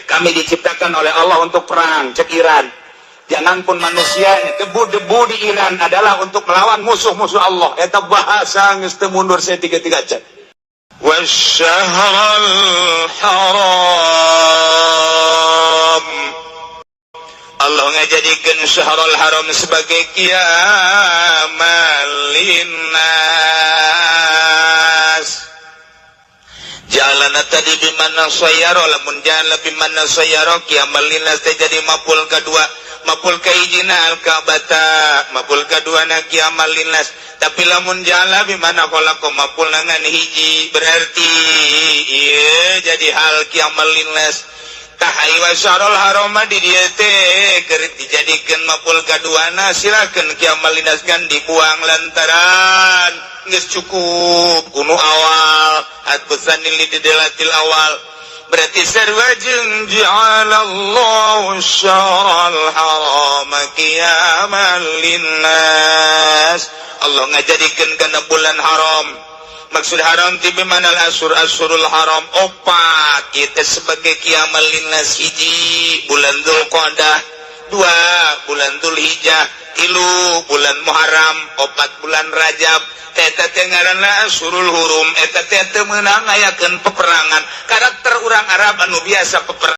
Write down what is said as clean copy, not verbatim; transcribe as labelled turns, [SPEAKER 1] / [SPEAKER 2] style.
[SPEAKER 1] Kami diciptakan oleh Allah untuk perang, cek Iran. Janganpun manusianya, debu-debu di Iran adalah untuk melawan musuh-musuh Allah. Eta bahasa geus teu mundur saya tiga-tiga cek. Wasyahrul haram. Allah ngajadikeun syahrul haram sebagai qiyamal linnas. Jalana tadi bimana sayaro, lamun jala bimana sayaro qiyamal linnas teh jadi maful kedua, maful kaijina al-kabata, maful kedua na qiyamal linnas. Tapi lamun jala bimana khalaqa maful nangan hiji, berarti ieu jadi hal qiyamal linnas. Tahai wa syarul haram di dieu teh keur dijadikeun maful kaduana, silakeun qiyamal linnas kan dibuang lantaran geus cukup kuno awal atbusan lidalatil awal. Berarti sarua jeung ja'alallahu syarul haram qiyamal linnas. Allah ngajadikeun kana bulan haram. Maksud haram ti bimanal asyurul haram opat kita sebagai qiyamal linnas. Hiji bulan Dzulqa'dah, dua bulan Dzulhijjah, tilu bulan Muharram, opat bulan Rajab. Eta teh ngaranna asyurul hurum. Eta teh teu meunang ngayakeun peperangan. Karakter urang Arab anu biasa peperangan